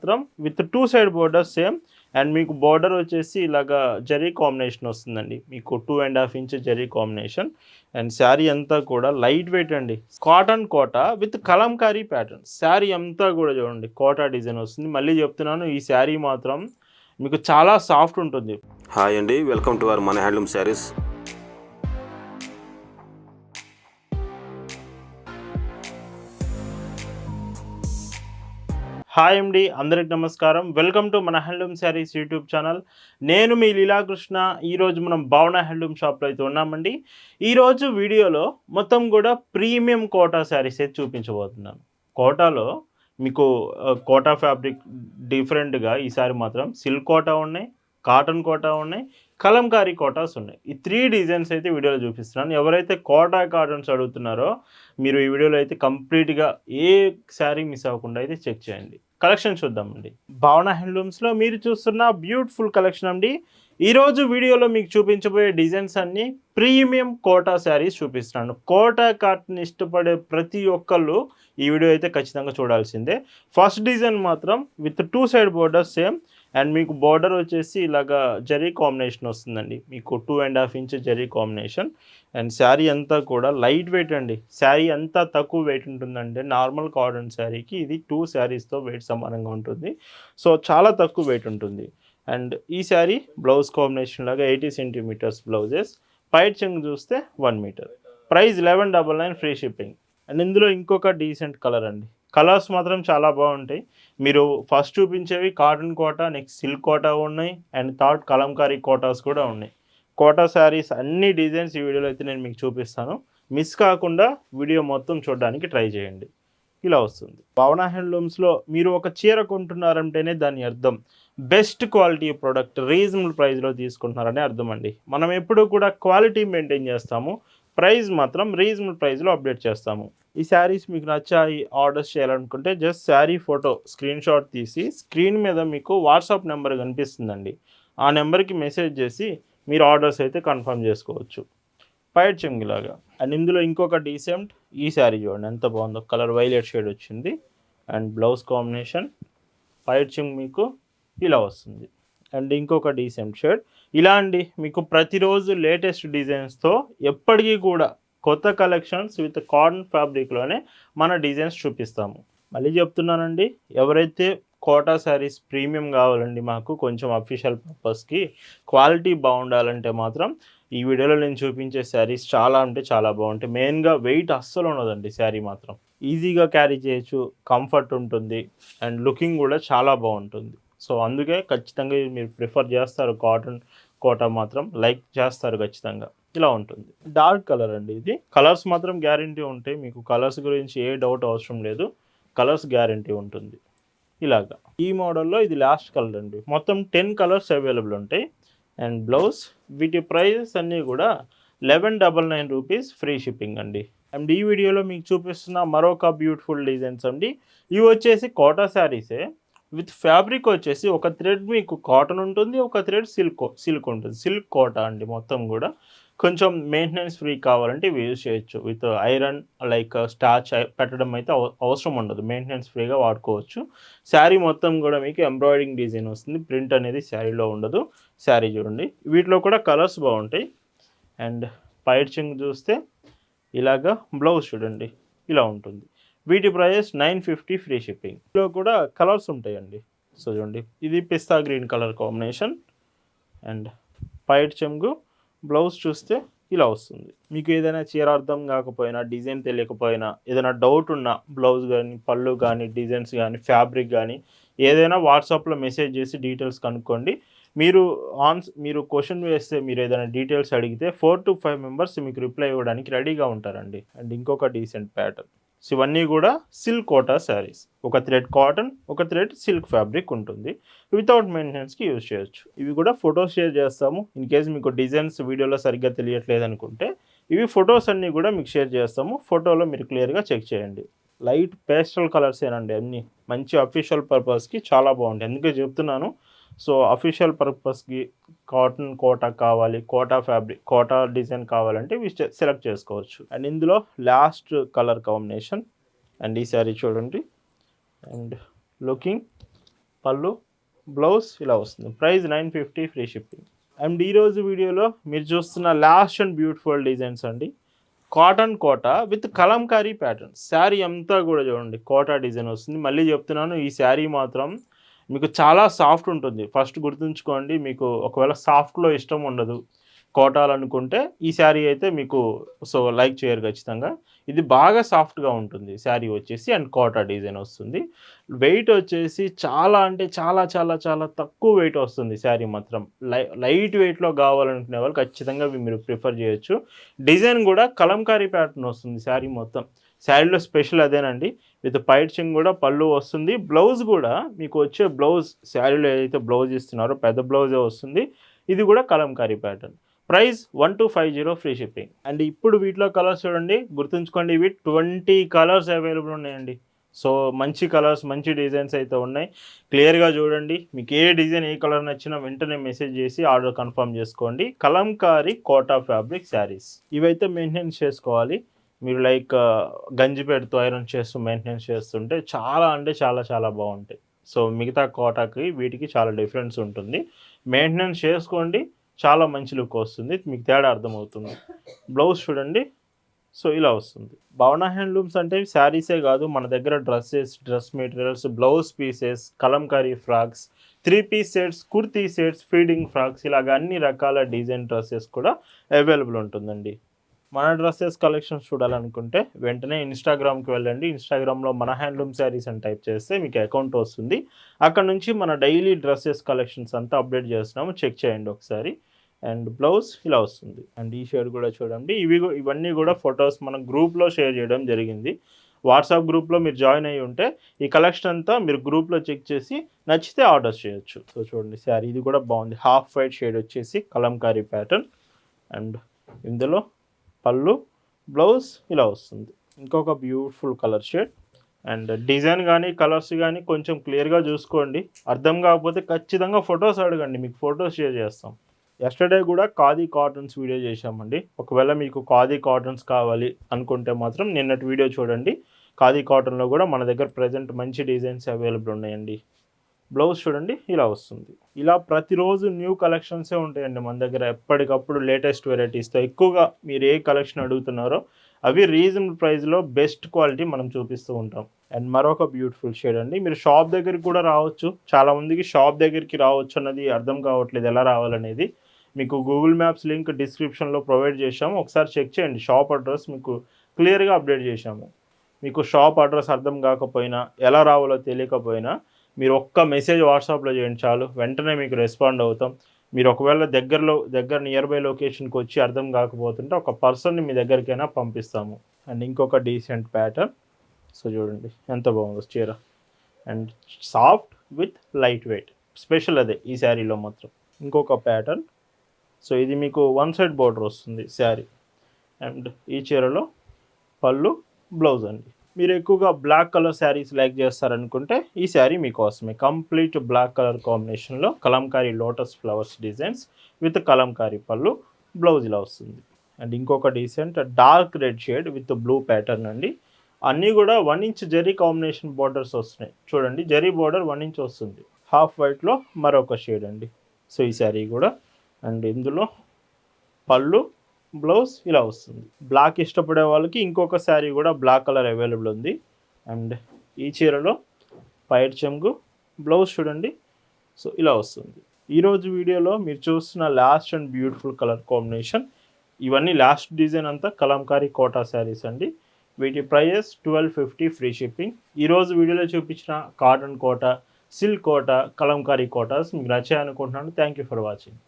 మాత్రం with 2 side borders same. And మీకు border వచ్చేసి ఇలాగా జరీ కాంబినేషన్ వస్తుందండి. మీకు 2.5 inch zari combination. And sari అంతా కూడా లైట్ వెయిట్ అండి. Cotton Kota with kalamkari pattern. Sari అంతా కూడా చూడండి కోటా డిజైన్ వస్తుంది. మళ్ళీ చెప్తున్నాను, ఈ శారీ మాత్రం మీకు చాలా సాఫ్ట్ ఉంటుంది. హాయ్ అండి, వెల్కమ్ టు అవర్ మన హ్యాండ్లూమ్ శారీస్. హాయ్ అండి, అందరికి నమస్కారం. వెల్కమ్ టు మన హ్యాండ్లూమ్ శారీస్ యూట్యూబ్ ఛానల్. నేను మీ లీలాకృష్ణ. ఈరోజు మనం భావన హ్యాండ్లూమ్ షాప్లో అయితే ఉన్నామండి. ఈరోజు వీడియోలో మొత్తం కూడా ప్రీమియం కోటా శారీస్ అయితే చూపించబోతున్నాను. కోటాలో మీకు కోటా ఫ్యాబ్రిక్ డిఫరెంట్గా ఈసారి మాత్రం సిల్క్ కోటా ఉన్నాయి, కాటన్ కోటా ఉన్నాయి, కలంకారీ కోటాస్ ఉన్నాయి. ఈ 3 డిజైన్స్ అయితే వీడియోలో చూపిస్తున్నాను. ఎవరైతే కోటా కాటన్స్ అడుగుతున్నారో మీరు ఈ వీడియోలో అయితే కంప్లీట్గా ఏ శారీ మిస్ అవ్వకుండా అయితే చెక్ చేయండి. కలెక్షన్ చూద్దామండి. భావన హ్యాండ్లూమ్స్లో మీరు చూస్తున్న బ్యూటిఫుల్ కలెక్షన్ అండి. ఈరోజు వీడియోలో మీకు చూపించబోయే డిజైన్స్ అన్నీ ప్రీమియం కోటా శారీస్ చూపిస్తున్నాను. కోటా కాటన్ ఇష్టపడే ప్రతి ఒక్కళ్ళు ఈ వీడియో అయితే ఖచ్చితంగా చూడాల్సిందే. ఫస్ట్ డిజైన్ మాత్రం with 2 side borders same. And మీకు బోర్డర్ వచ్చేసి ఇలాగా జరీ కాంబినేషన్ వస్తుందండి. మీకు 2.5 inch zari combination. And sari అంతా కూడా లైట్ వెయిట్ అండి. శారీ అంతా తక్కువ వెయిట్ ఉంటుందండి. నార్మల్ కాటన్ శారీకి ఇది 2 శారీస్తో వెయిట్ సమానంగా ఉంటుంది. సో చాలా తక్కువ వెయిట్ ఉంటుంది. అండ్ ఈ శారీ బ్లౌజ్ కాంబినేషన్ లాగా 80 సెంటీమీటర్స్ బ్లౌజెస్. పైట్ చెంగు చూస్తే 1 metre. Price 1199 free shipping. And ఇందులో ఇంకొక డీసెంట్ కలర్ అండి. కలర్స్ మాత్రం చాలా బాగుంటాయి. మీరు ఫస్ట్ చూపించేవి cotton Kota, next silk Kota ఉన్నాయి, అండ్ థర్డ్ కలంకారీ కోటాస్ కూడా ఉన్నాయి. కోటా శారీస్ అన్ని డిజైన్స్ ఈ వీడియోలో అయితే నేను మీకు చూపిస్తాను. మిస్ కాకుండా వీడియో మొత్తం చూడడానికి ట్రై చేయండి. ఇలా వస్తుంది. భావన హ్యాండ్లూమ్స్లో మీరు ఒక చీర కొంటున్నారంటేనే దాని అర్థం బెస్ట్ క్వాలిటీ ప్రోడక్ట్ రీజనబుల్ ప్రైస్లో తీసుకుంటున్నారనే అర్థం అండి. మనం ఎప్పుడూ కూడా క్వాలిటీ మెయింటైన్ చేస్తాము, ప్రైస్ మాత్రం రీజనబుల్ ప్రైస్లో అప్డేట్ చేస్తాము. ఈ శారీస్ మీకు నచ్చాయి, ఆర్డర్స్ చేయాలనుకుంటే just sari photo screen shot తీసి స్క్రీన్ మీద మీకు వాట్సాప్ నెంబర్ కనిపిస్తుందండి. ఆ నెంబర్కి మెసేజ్ చేసి మీరు ఆర్డర్స్ అయితే కన్ఫర్మ్ చేసుకోవచ్చు. పైట్ చెంగులాగా. అండ్ ఇందులో ఇంకొక డీసెంట్ ఈ శారీ చూడండి ఎంత బాగుందో. కలర్ వైలెట్ షేడ్ వచ్చింది. అండ్ బ్లౌజ్ కాంబినేషన్ పైట్ చెంగు మీకు ఇలా వస్తుంది. అండ్ ఇంకొక డీసెంట్ షేడ్. ఇలా అండి మీకు ప్రతిరోజు లేటెస్ట్ డిజైన్స్తో ఎప్పటికీ కూడా కొత్త కలెక్షన్స్ విత్ కాటన్ ఫ్యాబ్రిక్లోనే మన డిజైన్స్ చూపిస్తాము. మళ్ళీ చెప్తున్నానండి, ఎవరైతే కోటా శారీస్ ప్రీమియం కావాలండి మాకు కొంచెం అఫీషియల్ పర్పస్కి క్వాలిటీ బాగుండాలంటే మాత్రం ఈ వీడియోలో నేను చూపించే శారీస్ చాలా అంటే చాలా బాగుంటాయి. మెయిన్గా వెయిట్ అస్సలు ఉండదండి. శారీ మాత్రం ఈజీగా క్యారీ చేయొచ్చు, కంఫర్ట్ ఉంటుంది, అండ్ లుకింగ్ కూడా చాలా బాగుంటుంది. సో అందుకే ఖచ్చితంగా మీరు ప్రిఫర్ చేస్తారు. కాటన్ కోటా మాత్రం లైక్ చేస్తారు ఖచ్చితంగా. ఇలా ఉంటుంది. డార్క్ కలర్ అండి. ఇది కలర్స్ మాత్రం గ్యారంటీ ఉంటాయి. మీకు కలర్స్ గురించి ఏ డౌట్ అవసరం లేదు. కలర్స్ గ్యారంటీ ఉంటుంది. ఇలాగా ఈ మోడల్లో ఇది లాస్ట్ కలర్ అండి. మొత్తం 10 కలర్స్ అవైలబుల్ ఉంటాయి. అండ్ బ్లౌజ్ వీటి ప్రైజెస్ అన్నీ కూడా 1199 రూపీస్ ఫ్రీ షిప్పింగ్ అండి. అండ్ ఈ వీడియోలో మీకు చూపిస్తున్న మరొక బ్యూటిఫుల్ డిజైన్స్ అండి. ఇవి వచ్చేసి కోటా శారీసే విత్ ఫ్యాబ్రిక్ వచ్చేసి ఒక థ్రెడ్ మీకు కాటన్ ఉంటుంది, ఒక థ్రెడ్ సిల్క్ ఉంటుంది. సిల్క్ కోటా అండి. మొత్తం కూడా కొంచెం మెయింటెనెన్స్ ఫ్రీ కావాలంటే ఇవి యూజ్ చేయొచ్చు. విత్ ఐరన్ లైక్ స్టార్చ్ పెట్టడం అయితే అవసరం ఉండదు. మెయింటెనెన్స్ ఫ్రీగా వాడుకోవచ్చు. శారీ మొత్తం కూడా మీకు ఎంబ్రాయిడింగ్ డిజైన్ వస్తుంది. ప్రింట్ అనేది శారీలో ఉండదు. శారీ చూడండి. వీటిలో కూడా కలర్స్ బాగుంటాయి. అండ్ పైట్ చెంగు చూస్తే ఇలాగా బ్లౌజ్ చూడండి ఇలా ఉంటుంది. వీటి ప్రైస్ 950 ఫ్రీ షిప్పింగ్. ఇందులో కూడా కలర్స్ ఉంటాయండి. సో చూడండి, ఇది పిస్తా గ్రీన్ కలర్ కాంబినేషన్. అండ్ పైట్ చెంగు బ్లౌజ్ చూస్తే ఇలా వస్తుంది. మీకు ఏదైనా చీర అర్థం కాకపోయినా, డిజైన్ తెలియకపోయినా, ఏదైనా డౌట్ ఉన్న బ్లౌజ్ కానీ, పళ్ళు కానీ, డిజైన్స్ కానీ, ఫ్యాబ్రిక్ కానీ ఏదైనా వాట్సాప్లో మెసేజ్ చేసి డీటెయిల్స్ కనుక్కోండి. మీరు క్వశ్చన్ వేస్తే, మీరు ఏదైనా డీటెయిల్స్ అడిగితే 4 to 5 మెంబర్స్ మీకు రిప్లై ఇవ్వడానికి రెడీగా ఉంటారండి. అండ్ ఇంకొక డీసెంట్ ప్యాటర్న్. సో ఇవన్నీ కూడా సిల్క్ కోటా శారీస్. ఒక థ్రెడ్ కాటన్, ఒక థ్రెడ్ సిల్క్ ఫ్యాబ్రిక్ ఉంటుంది. వితౌట్ మెయింటెనెన్స్కి యూజ్ చేయొచ్చు. ఇవి కూడా ఫొటోస్ షేర్ చేస్తాము. ఇన్ కేస్ మీకు డిజైన్స్ వీడియోలో సరిగ్గా తెలియట్లేదు అనుకుంటే ఇవి ఫొటోస్ అన్నీ కూడా మీకు షేర్ చేస్తాము. ఫోటోలో మీరు క్లియర్గా చెక్ చేయండి. లైట్ పేస్టల్ కలర్స్ ఏనండి అన్నీ. మంచి అఫీషియల్ పర్పస్కి చాలా బాగుంటాయి. అందుకే చెప్తున్నాను. సో అఫీషియల్ పర్పస్కి కాటన్ కోటా కావాలి, కోటా ఫ్యాబ్రిక్, కోటా డిజైన్ కావాలంటే ఇవి సెలెక్ట్ చేసుకోవచ్చు. అండ్ ఇందులో లాస్ట్ కలర్ కాంబినేషన్. అండ్ ఈ శారీ చూడండి. అండ్ లుకింగ్ పళ్ళు, బ్లౌజ్ ఇలా వస్తుంది. Price 950 free shipping. అండ్ ఈరోజు వీడియోలో మీరు చూస్తున్న లాస్ట్ అండ్ బ్యూటిఫుల్ డిజైన్స్ అండి. Cotton Kota with kalamkari pattern. Sari అంతా కూడా చూడండి కోటా డిజైన్ వస్తుంది. మళ్ళీ చెప్తున్నాను, ఈ శారీ మాత్రం మీకు చాలా సాఫ్ట్ ఉంటుంది. ఫస్ట్ గుర్తుంచుకోండి, మీకు ఒకవేళ సాఫ్ట్లో ఇష్టం ఉండదు కోటాలనుకుంటే ఈ శారీ అయితే మీకు లైక్ చేయరు ఖచ్చితంగా. ఇది బాగా సాఫ్ట్గా ఉంటుంది శారీ వచ్చేసి, అండ్ కోటా డిజైన్ వస్తుంది. వెయిట్ వచ్చేసి చాలా అంటే చాలా చాలా చాలా తక్కువ వెయిట్ వస్తుంది శారీ మాత్రం. లైట్ వెయిట్లో కావాలనుకునే వాళ్ళు ఖచ్చితంగా మీరు ప్రిఫర్ చేయొచ్చు. డిజైన్ కూడా కలంకారీ ప్యాటర్న్ వస్తుంది శారీ మొత్తం. శారీలో స్పెషల్ అదేనండి. విత్ పైచింగ్ కూడా పళ్ళు వస్తుంది. బ్లౌజ్ కూడా మీకు వచ్చే బ్లౌజ్ శారీలో ఏదైతే బ్లౌజ్ ఇస్తున్నారో పెద్ద బ్లౌజే వస్తుంది. ఇది కూడా Kalamkari pattern. Price 1250 free shipping. And ఇప్పుడు వీటిలో కలర్స్ చూడండి, గుర్తుంచుకోండి ఇవి 20 కలర్స్ అవైలబుల్ ఉన్నాయండి. సో మంచి కలర్స్, మంచి డిజైన్స్ అయితే ఉన్నాయి. క్లియర్గా చూడండి, మీకు ఏ డిజైన్ ఏ కలర్ నచ్చినా వెంటనే మెసేజ్ చేసి ఆర్డర్ కన్ఫర్మ్ చేసుకోండి. కలంకారీ కోటా ఫ్యాబ్రిక్ శారీస్ ఇవైతే మెయింటెనెన్స్ చేసుకోవాలి. మీరు లైక్ గంజిపేటతో ఐరన్ చేస్తూ మెయింటెనెన్స్ చేస్తుంటే చాలా అంటే చాలా చాలా బాగుంటాయి. సో మిగతా కోటాకి వీటికి చాలా డిఫరెన్స్ ఉంటుంది. మెయింటెనెన్స్ చేసుకోండి, చాలా మంచి లుక్ వస్తుంది, మీకు తేడా అర్థమవుతుంది. బ్లౌజ్ చూడండి, సో ఇలా వస్తుంది. భవన హ్యాండ్లూమ్స్ అంటే శారీసే కాదు, మన దగ్గర dresses, dress materials, blouse pieces, kalamkari frocks, 3 piece sets, kurti sets, feeding frocks, ఇలాగ అన్ని రకాల డిజైన్ డ్రెస్సెస్ కూడా అవైలబుల్ ఉంటుందండి. మన డ్రెస్సెస్ కలెక్షన్స్ చూడాలనుకుంటే వెంటనే ఇన్స్టాగ్రామ్కి వెళ్ళండి. ఇన్స్టాగ్రామ్లో మన హ్యాండ్లూమ్ శారీస్ అని టైప్ చేస్తే మీకు అకౌంట్ వస్తుంది. అక్కడ నుంచి మన డైలీ డ్రెస్సెస్ కలెక్షన్స్ అంతా అప్డేట్ చేస్తున్నాము, చెక్ చేయండి ఒకసారి. అండ్ బ్లౌజ్ ఇలా వస్తుంది. అండ్ ఈ షేడ్ కూడా చూడండి. ఇవన్నీ కూడా ఫొటోస్ మన గ్రూప్లో షేర్ చేయడం జరిగింది. వాట్సాప్ గ్రూప్లో మీరు జాయిన్ అయ్యి ఉంటే ఈ కలెక్షన్ అంతా మీరు గ్రూప్లో చెక్ చేసి నచ్చితే ఆర్డర్ చేయొచ్చు. సో చూడండి శారీ ఇది కూడా బాగుంది. హాఫ్ వైట్ షేడ్ వచ్చేసి కలంకారీ ప్యాటర్న్. అండ్ ఇందులో పళ్ళు, బ్లౌజ్ ఇలా వస్తుంది. ఇంకొక beautiful colour shade. And design కానీ కలర్స్ కానీ కొంచెం క్లియర్గా చూసుకోండి. అర్థం కాకపోతే ఖచ్చితంగా ఫొటోస్ అడగండి, మీకు ఫొటోస్ షేర్ చేస్తాం. ఎస్టర్డే కూడా ఖాదీ కాటన్స్ వీడియో చేశామండి. ఒకవేళ మీకు ఖాదీ కాటన్స్ కావాలి అనుకుంటే మాత్రం నిన్నటి వీడియో చూడండి. ఖాదీ కాటన్లో కూడా మన దగ్గర ప్రజెంట్ మంచి డిజైన్స్ అవైలబుల్ ఉన్నాయండి. బ్లౌజ్ చూడండి ఇలా వస్తుంది. ఇలా ప్రతిరోజు న్యూ కలెక్షన్సే ఉంటాయండి మన దగ్గర. ఎప్పటికప్పుడు లేటెస్ట్ వెరైటీస్తో ఎక్కువగా మీరు ఏ కలెక్షన్ అడుగుతున్నారో అవి రీజనబుల్ ప్రైస్లో బెస్ట్ క్వాలిటీ మనం చూపిస్తూ ఉంటాం. అండ్ మరొక బ్యూటిఫుల్ షేడ్ అండి. మీరు షాప్ దగ్గరికి కూడా రావచ్చు. చాలామందికి షాప్ దగ్గరికి రావచ్చు అన్నది అర్థం కావట్లేదు ఎలా రావాలనేది. మీకు గూగుల్ మ్యాప్స్ లింక్ డిస్క్రిప్షన్లో ప్రొవైడ్ చేశాము, ఒకసారి చెక్ చేయండి. షాప్ అడ్రస్ మీకు క్లియర్గా అప్డేట్ చేశాము. మీకు షాప్ అడ్రస్ అర్థం కాకపోయినా, ఎలా రావాలో తెలియకపోయినా మీరు ఒక్క మెసేజ్ వాట్సాప్లో చేయండి చాలు, వెంటనే మీకు రెస్పాండ్ అవుతాం. మీరు ఒకవేళ దగ్గర నియర్ బై లొకేషన్కి వచ్చి అర్థం కాకపోతుంటే ఒక పర్సన్ని మీ దగ్గరికైనా పంపిస్తాము. అండ్ ఇంకొక డీసెంట్ ప్యాటర్న్. సో చూడండి ఎంత బాగుందో చీర. And soft with light weight, special అదే ఈ శారీలో మాత్రం. ఇంకొక ప్యాటర్న్. సో ఇది మీకు వన్ సైడ్ బార్డర్ వస్తుంది శారీ. అండ్ ఈ చీరలో పళ్ళు, బ్లౌజ్ అండి. మీరు ఎక్కువగా బ్లాక్ కలర్ శారీస్ లైక్ చేస్తారనుకుంటే ఈ శారీ మీకోసమే. కంప్లీట్ బ్లాక్ కలర్ కాంబినేషన్లో Kalamkari lotus flowers designs with Kalamkari పళ్ళు, బ్లౌజ్ ఇలా వస్తుంది. అండ్ ఇంకొక decent dark red shade with blue pattern అండి. అన్నీ కూడా 1 ఇంచ్ జరీ కాంబినేషన్ బార్డర్స్ వస్తున్నాయి. చూడండి జరీ బార్డర్ 1 ఇంచ్ వస్తుంది. హాఫ్ వైట్లో మరొక షేడ్ అండి. సో ఈ శారీ కూడా. అండ్ ఇందులో పళ్ళు, బ్లౌజ్ ఇలా వస్తుంది. బ్లాక్ ఇష్టపడే వాళ్ళకి ఇంకొక శారీ కూడా బ్లాక్ కలర్ అవైలబుల్ ఉంది. అండ్ ఈ చీరలో పైట్ చెంగు, బ్లౌజ్ చూడండి. సో ఇలా వస్తుంది. ఈరోజు వీడియోలో మీరు చూస్తున్న last and beautiful colour combination. ఇవన్నీ లాస్ట్ డిజైన్ అంతా కలంకారీ కోటా శారీస్ అండి. వీటి ప్రైజెస్ 1250 ఫ్రీ షిప్పింగ్. ఈరోజు వీడియోలో చూపించిన కాటన్ కోటా, సిల్క్ కోటా, కలంకారీ కోటాస్ మీకు నచ్చాయనుకుంటున్నాను. Thank you for watching.